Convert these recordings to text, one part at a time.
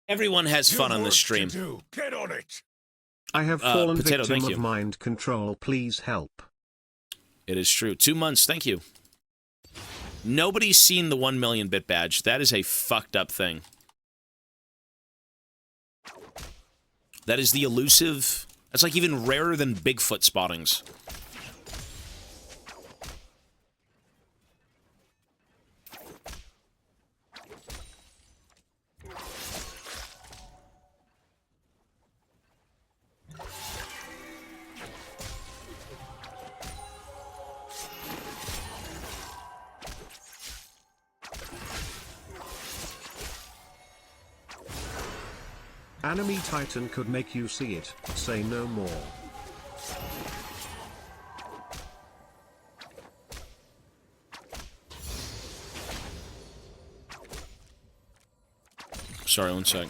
Everyone has fun on this stream. Get on it. I have fallen Potato, victim thank of you. mind control. Please help. It is true. 2 months, thank you. Nobody's seen the 1 million bit badge. That is a fucked up thing. That is the elusive... That's like even rarer than Bigfoot spottings. Enemy Titan could make you see it. Say no more. Sorry, one sec.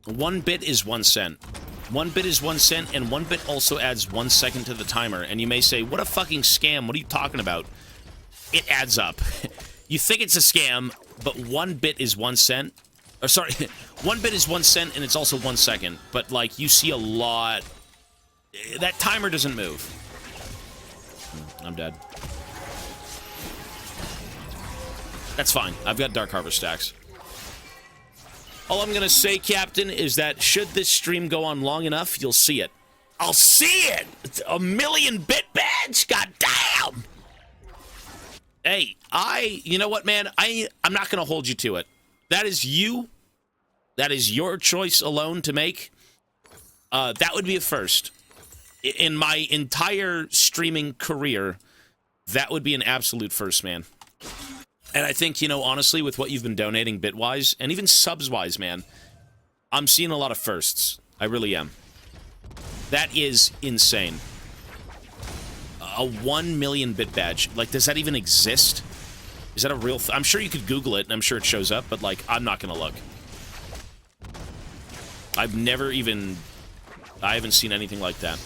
One bit is 1 cent. 1 bit is 1 cent, and 1 bit also adds 1 second to the timer. And you may say, what a fucking scam, what are you talking about? It adds up. You think it's a scam, but 1 bit is 1 cent. Or sorry, 1 bit is 1 cent, and it's also 1 second. But, like, you see a lot... That timer doesn't move. I'm dead. That's fine. I've got Dark Harbor stacks. All I'm gonna say, Captain, is that should this stream go on long enough, you'll see it. I'll see it! It's a 1 million bit badge? Goddamn! Hey, you know what, man? I'm not gonna hold you to it. That is you. That is your choice alone to make. That would be a first. In my entire streaming career, that would be an absolute first, man. And I think, you know, honestly, with what you've been donating bit-wise, and even subs-wise, man, I'm seeing a lot of firsts. I really am. That is insane. A 1 million bit badge. Like, does that even exist? Is that a real I'm sure you could Google it, and I'm sure it shows up, but, like, I'm not gonna look. I've never even... I haven't seen anything like that.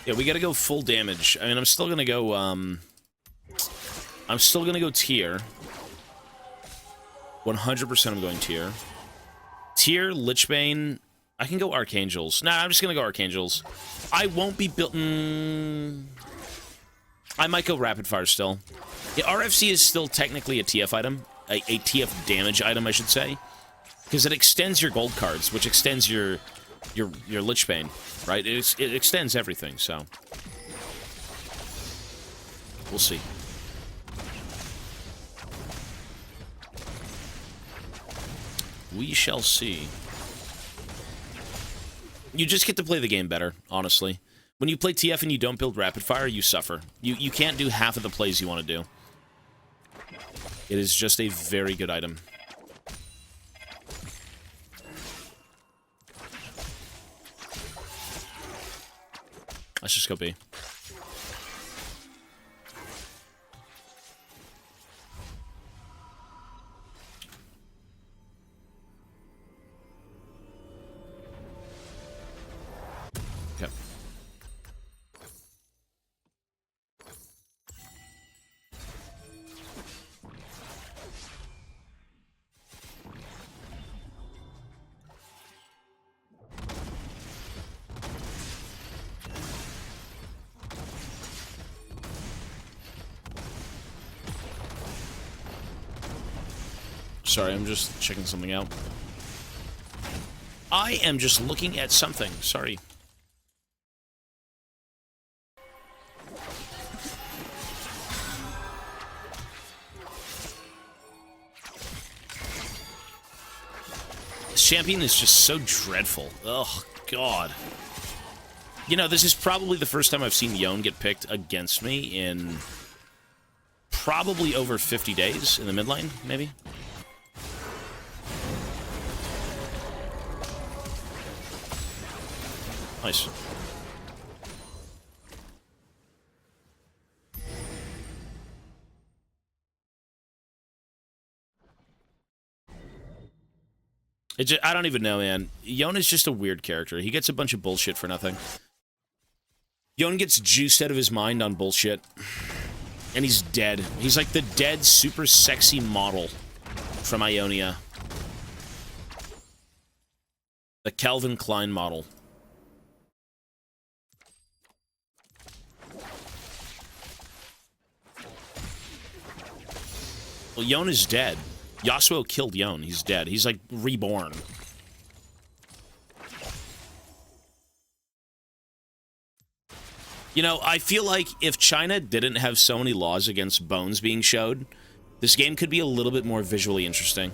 Yeah, we gotta go full damage. I mean, I'm still gonna go, I'm still gonna go tier. 100% I'm going tier. Tier, Lichbane... I can go Archangels. Nah, I'm just gonna go Archangels. I won't be built... I might go Rapid Fire still. Yeah, RFC is still technically a TF item. A TF damage item, I should say. Because it extends your gold cards, which extends your Lichbane, right? It extends everything, so... We'll see. We shall see. You just get to play the game better, honestly. When you play TF and you don't build Rapid Fire, you suffer. You can't do half of the plays you want to do. It is just a very good item. Let's just go B. Okay. Sorry, I'm just checking something out. I am just looking at something. Sorry. This champion is just so dreadful. Oh, God. You know, this is probably the first time I've seen Yone get picked against me in probably over 50 days in the mid lane, maybe. Nice. I don't even know, man. Yone is just a weird character. He gets a bunch of bullshit for nothing. Yone gets juiced out of his mind on bullshit. And he's dead. He's like the dead, super sexy model from Ionia. The Calvin Klein model. Well, Yone is dead. Yasuo killed Yone. He's dead. He's, like, reborn. You know, I feel like if China didn't have so many laws against bones being showed, this game could be a little bit more visually interesting.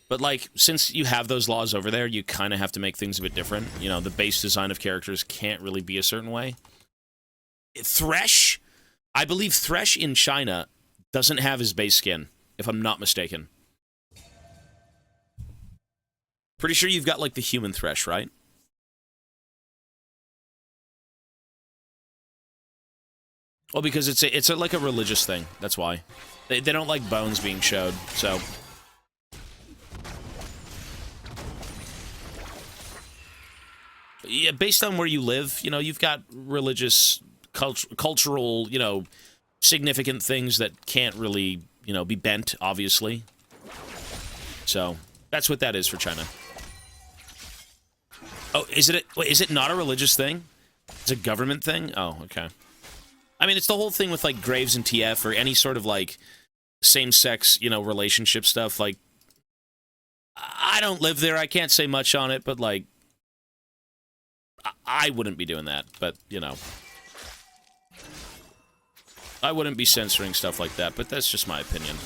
But, like, since you have those laws over there, you kind of have to make things a bit different. You know, the base design of characters can't really be a certain way. Thresh, I believe Thresh in China doesn't have his base skin, if I'm not mistaken. Pretty sure you've got, like, the human Thresh, right? Well, because it's like a religious thing. That's why. They don't like bones being showed, so... Yeah, based on where you live, you know, you've got religious, cultural, you know, significant things that can't really, you know, be bent, obviously. So, that's what that is for China. Oh, is it not a religious thing? It's a government thing? Oh, okay. I mean, it's the whole thing with, like, Graves and TF, or any sort of, like, same-sex, you know, relationship stuff. Like, I don't live there, I can't say much on it, but, like, I wouldn't be doing that, but, you know. I wouldn't be censoring stuff like that, but that's just my opinion.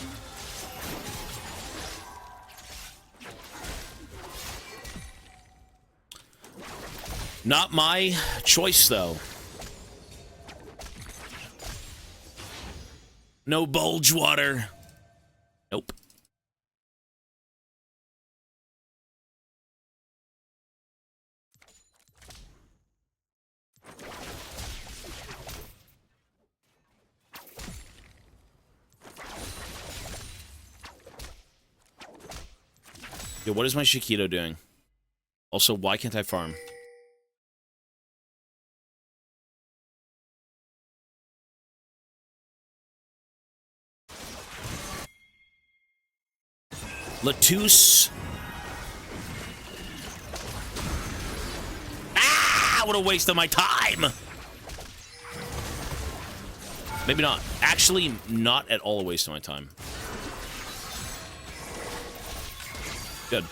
Not my choice, though. No bulge water. Nope. Yo, what is my Shikido doing? Also, why can't I farm? Latus. Ah! What a waste of my time! Maybe not. Actually, not at all a waste of my time. Good.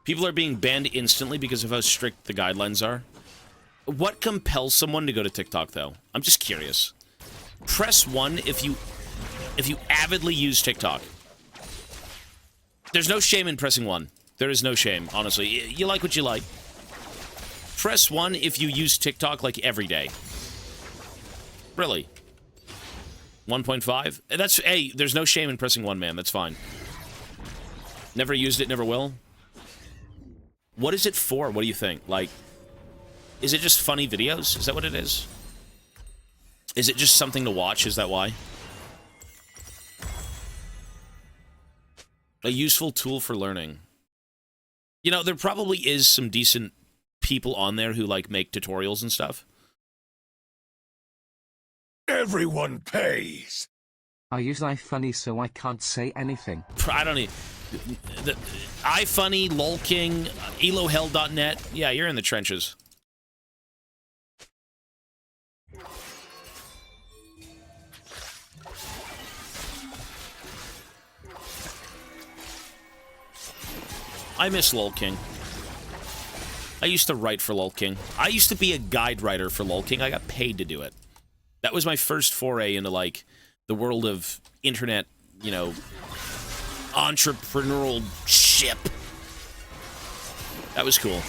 People are being banned instantly because of how strict the guidelines are. What compels someone to go to TikTok, though? I'm just curious. Press 1 if you avidly use TikTok. There's no shame in pressing 1. There is no shame, honestly. You like what you like. Press 1 if you use TikTok, like, every day. Really. 1.5? That's, hey, there's no shame in pressing 1, man. That's fine. Never used it, never will. What is it for? What do you think? Like, is it just funny videos? Is that what it is? Is it just something to watch? Is that why? A useful tool for learning. You know, there probably is some decent people on there who, like, make tutorials and stuff. Everyone pays. Are you funny so I can't say anything? I don't need... iFunny, LolKing, EloHell.net. Yeah, you're in the trenches. I miss LolKing. I used to write for LOL King. I used to be a guide writer for LOL King. I got paid to do it. That was my first foray into, like, the world of internet, you know, entrepreneurial ship. That was cool.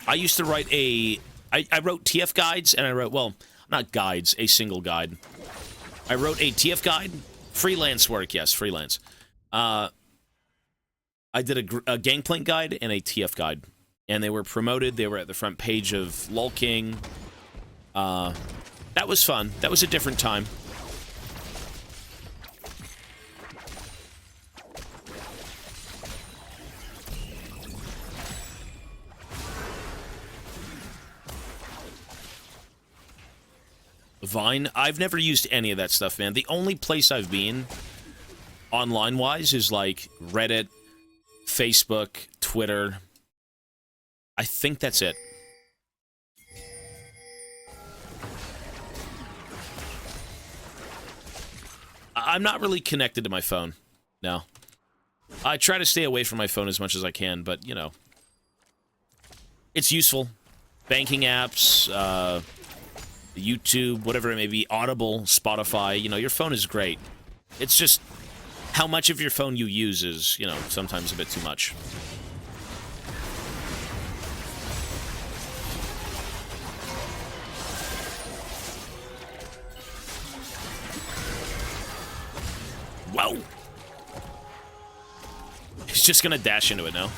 I used to write I wrote TF guides, and I wrote, well, not guides, a single guide. I wrote a TF guide, freelance work, yes, freelance. I did a GANGPLANK guide and a TF guide, and they were promoted. They were at the front page of LOL King. That was fun. That was a different time. Vine, I've never used any of that stuff, man. The only place I've been, online-wise, is, like, Reddit, Facebook, Twitter. I think that's it. I'm not really connected to my phone, no. I try to stay away from my phone as much as I can, but, you know. It's useful. Banking apps, YouTube, whatever it may be, Audible, Spotify, you know, your phone is great. It's just how much of your phone you use is, you know, sometimes a bit too much. Whoa! He's just gonna dash into it now.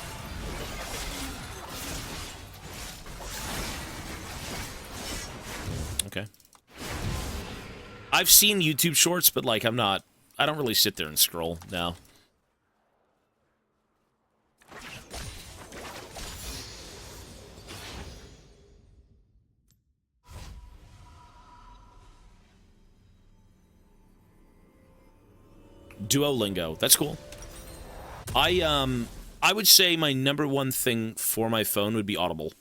Okay. I've seen YouTube shorts, but, like, I don't really sit there and scroll now. Duolingo, that's cool. I would say my number one thing for my phone would be Audible.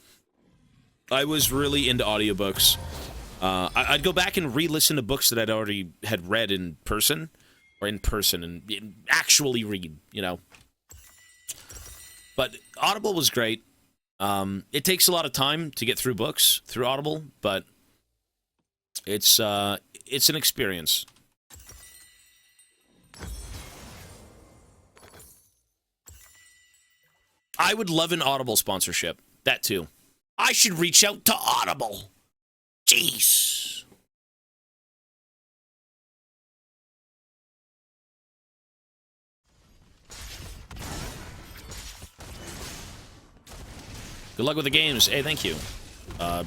I was really into audiobooks. I'd go back and re-listen to books that I'd already had read in person, and actually read, you know. But Audible was great. It takes a lot of time to get through books through Audible, but it's an experience. I would love an Audible sponsorship. That too. I should reach out to Audible. Jeez. Good luck with the games. Hey, thank you.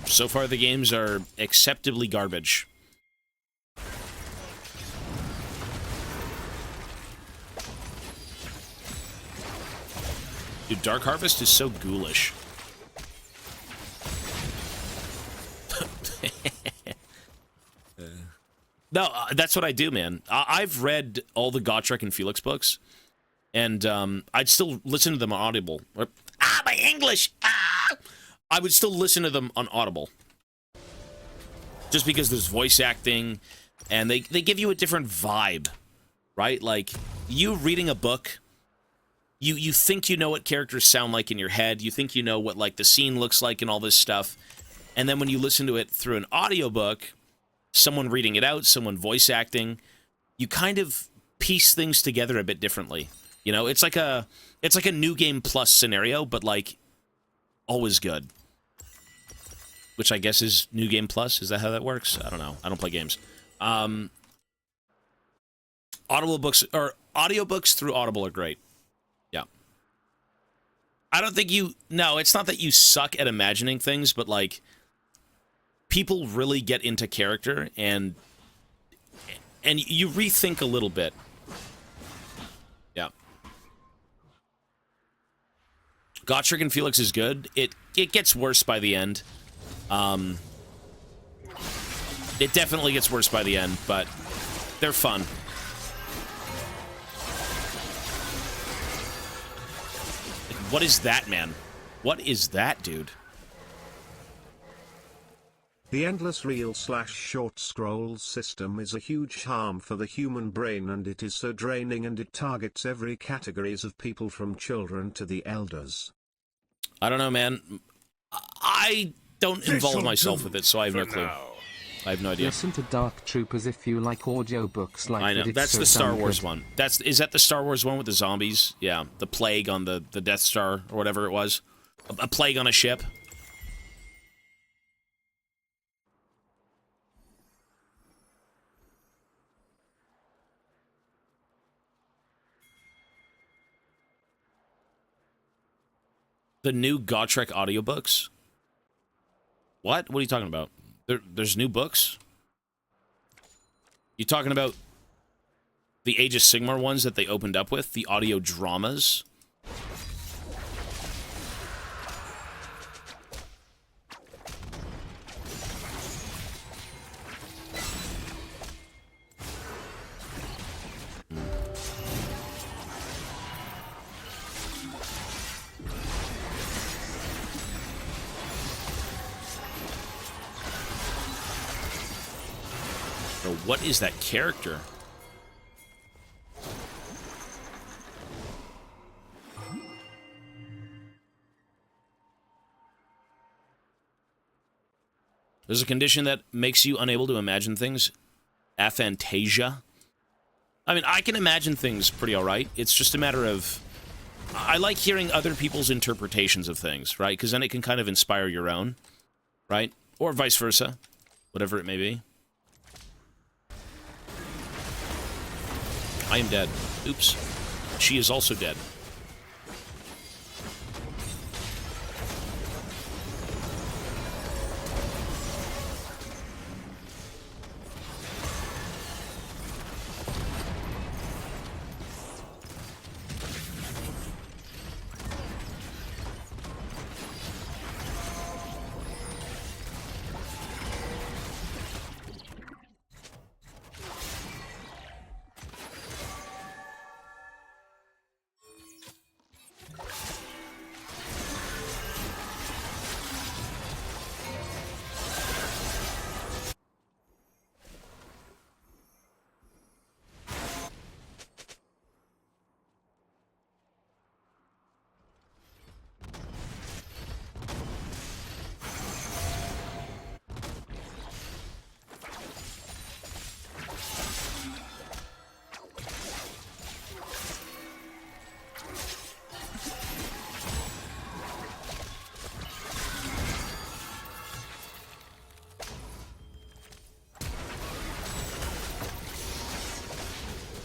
So far, the games are acceptably garbage. Dude, Dark Harvest is so ghoulish. No, that's what I do, man. I've read all the Gotrek and Felix books, and I'd still listen to them on Audible. My English! I would still listen to them on Audible. Just because there's voice acting, and they give you a different vibe, right? Like, you reading a book, you think you know what characters sound like in your head, you think you know what, like, the scene looks like and all this stuff, and then when you listen to it through an audiobook, someone reading it out, someone voice acting, you kind of piece things together a bit differently. You know, it's like a New Game Plus scenario, but, like, always good. Which I guess is New Game Plus. Is that how that works? I don't know. I don't play games. Audiobooks through Audible are great. Yeah. I don't think no, it's not that you suck at imagining things, but, like, people really get into character, and you rethink a little bit. Yeah. Gotrek and Felix is good. It gets worse by the end. It definitely gets worse by the end, but they're fun. What is that, man? What is that, dude? The endless reel/short scrolls system is a huge harm for the human brain, and it is so draining, and it targets every categories of people from children to the elders. I don't know, man. I don't involve myself with it, so I have no clue. I have no idea. Listen to Dark Troopers if you like audiobooks like I know. that. That's so the Star Wars good. one. Is that the Star Wars one with the zombies? Yeah, the plague on the Death Star or whatever it was. A plague on a ship. The new Gotrek audiobooks? What? What are you talking about? There's new books? You talking about the Age of Sigmar ones that they opened up with? The audio dramas? Bro, what is that character? There's a condition that makes you unable to imagine things. Aphantasia. I mean, I can imagine things pretty alright. It's just a matter of... I like hearing other people's interpretations of things, right? Because then it can kind of inspire your own, right? Or vice versa. Whatever it may be. I am dead. Oops. She is also dead.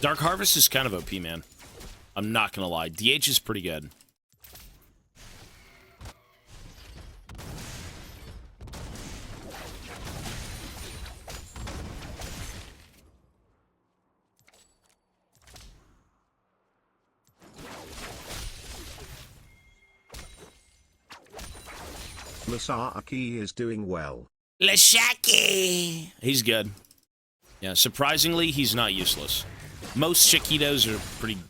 Dark Harvest is kind of OP, man. I'm not gonna lie. DH is pretty good. Masaki is doing well. Lashaki! He's good. Yeah, surprisingly, he's not useless. Most Chiquitos are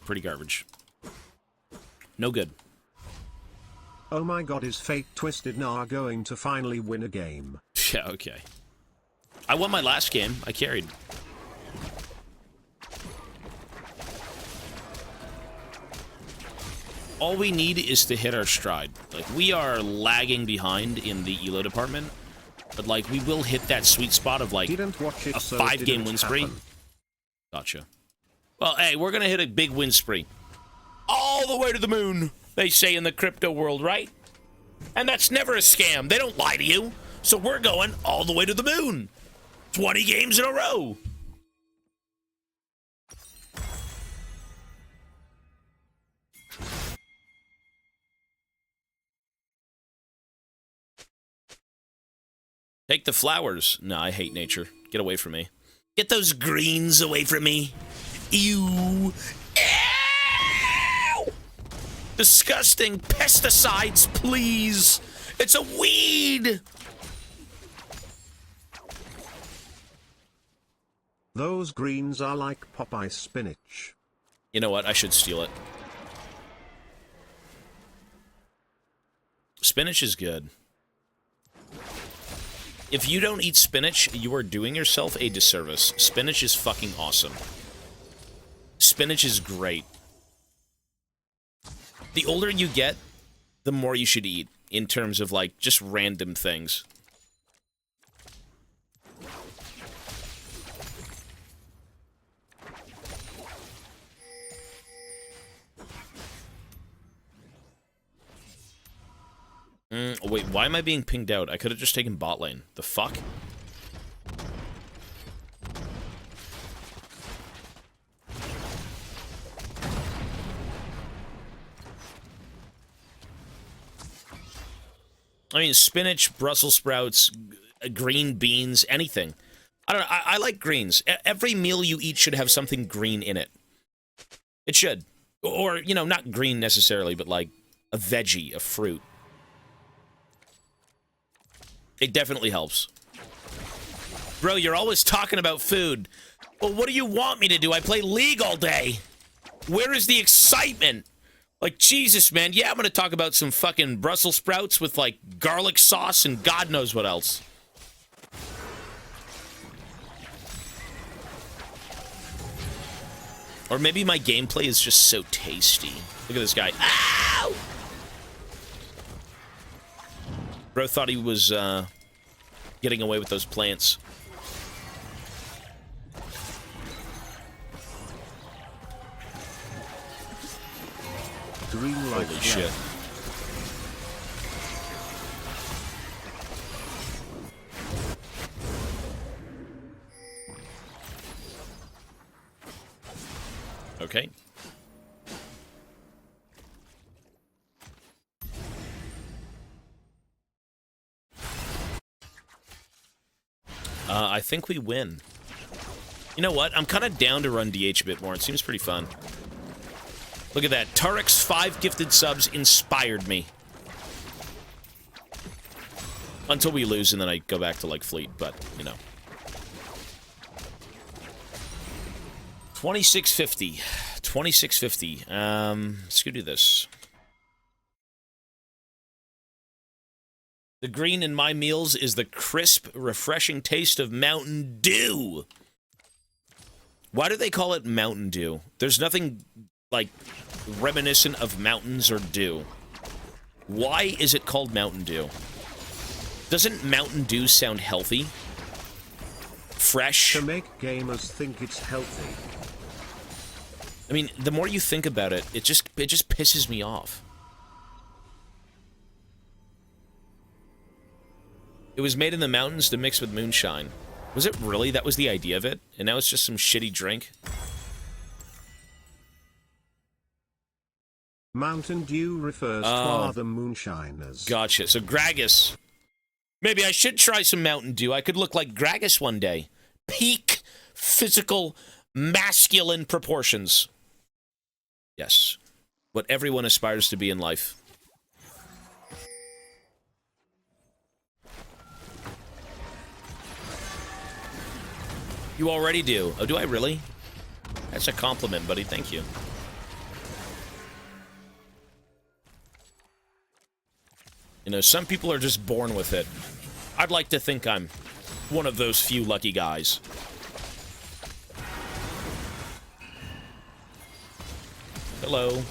pretty garbage. No good. Oh my god, is Fate Twisted now going to finally win a game? Yeah, okay. I won my last game. I carried. All we need is to hit our stride. Like, we are lagging behind in the ELO department, but, like, we will hit that sweet spot of, like, Didn't watch it, a so 5-game win spree. happen. Gotcha. Well, hey, we're gonna hit a big win spree. All the way to the moon, they say in the crypto world, right? And that's never a scam. They don't lie to you. So we're going all the way to the moon. 20 games in a row. Take the flowers. No, I hate nature. Get away from me. Get those greens away from me. Ew. Ew! Disgusting. Pesticides, please. It's a weed. Those greens are like Popeye spinach. You know what? I should steal it. Spinach is good. If you don't eat spinach, you are doing yourself a disservice. Spinach is fucking awesome. Spinach is great. The older you get, the more you should eat in terms of, like, just random things. Wait, why am I being pinged out? I could have just taken bot lane. The fuck? I mean, spinach, Brussels sprouts, green beans, anything. I don't know. I like greens. Every meal you eat should have something green in it. It should. Or, you know, not green necessarily, but like a veggie, a fruit. It definitely helps. Bro, you're always talking about food. Well, what do you want me to do? I play League all day. Where is the excitement? Like, Jesus, man. Yeah, I'm going to talk about some fucking Brussels sprouts with, like, garlic sauce and God knows what else. Or maybe my gameplay is just so tasty. Look at this guy. Ow! Bro thought he was, getting away with those plants. Green light. Holy shit. Okay. I think we win. You know what? I'm kind of down to run DH a bit more. It seems pretty fun. Look at that. Tarek's 5 gifted subs inspired me. Until we lose, and then I go back to, like, Fleet, but, you know. 2650. 2650. Let's go do this. The green in my meals is the crisp, refreshing taste of Mountain Dew. Why do they call it Mountain Dew? There's nothing, like, reminiscent of mountains or dew. Why is it called Mountain Dew? Doesn't Mountain Dew sound healthy? Fresh? To make gamers think it's healthy. I mean, the more you think about it, it just pisses me off. It was made in the mountains to mix with moonshine. Was it really? That was the idea of it? And now it's just some shitty drink? Mountain Dew refers to other moonshiners. Gotcha. So Gragas. Maybe I should try some Mountain Dew. I could look like Gragas one day. Peak physical masculine proportions. Yes. What everyone aspires to be in life. You already do. Oh, do I really? That's a compliment, buddy. Thank you. You know, some people are just born with it. I'd like to think I'm one of those few lucky guys. Hello.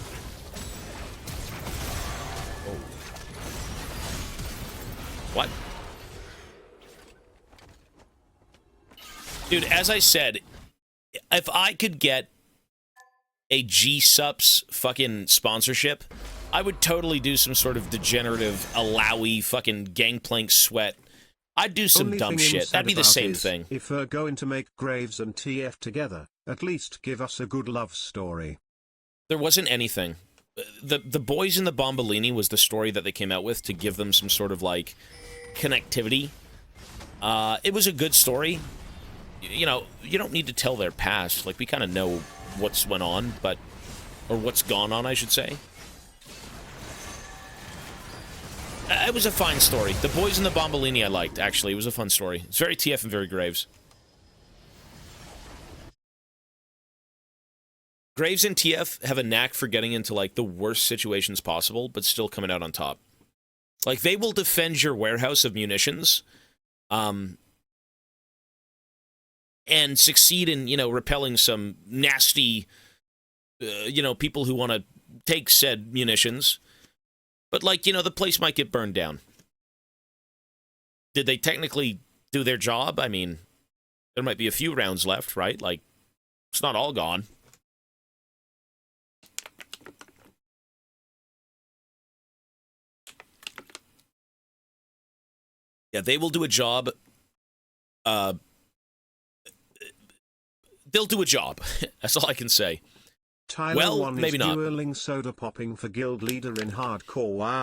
Oh. What? Dude, as I said, if I could get a G-Sups fucking sponsorship, I would totally do some sort of degenerative, allowy fucking gangplank sweat. I'd do some Only dumb thing shit. That'd be the about same is, thing. If we're going to make Graves and TF together, at least give us a good love story. There wasn't anything. The Boys in the Bombolini was the story that they came out with to give them some sort of, like, connectivity. It was a good story. You know, you don't need to tell their past. Like, we kind of know what's went on, but... Or what's gone on, I should say. It was a fine story. The Boys in the Bombolini I liked, actually. It was a fun story. It's very TF and very Graves. Graves and TF have a knack for getting into, like, the worst situations possible, but still coming out on top. Like, they will defend your warehouse of munitions and succeed in, repelling some nasty, people who want to take said munitions. But, the place might get burned down. Did they technically do their job? I mean, there might be a few rounds left, right? It's not all gone. Yeah, they will do a job. They'll do a job. That's all I can say. Tyler Well, 1 maybe is not. dueling soda popping for guild leader in hardcore. Wow.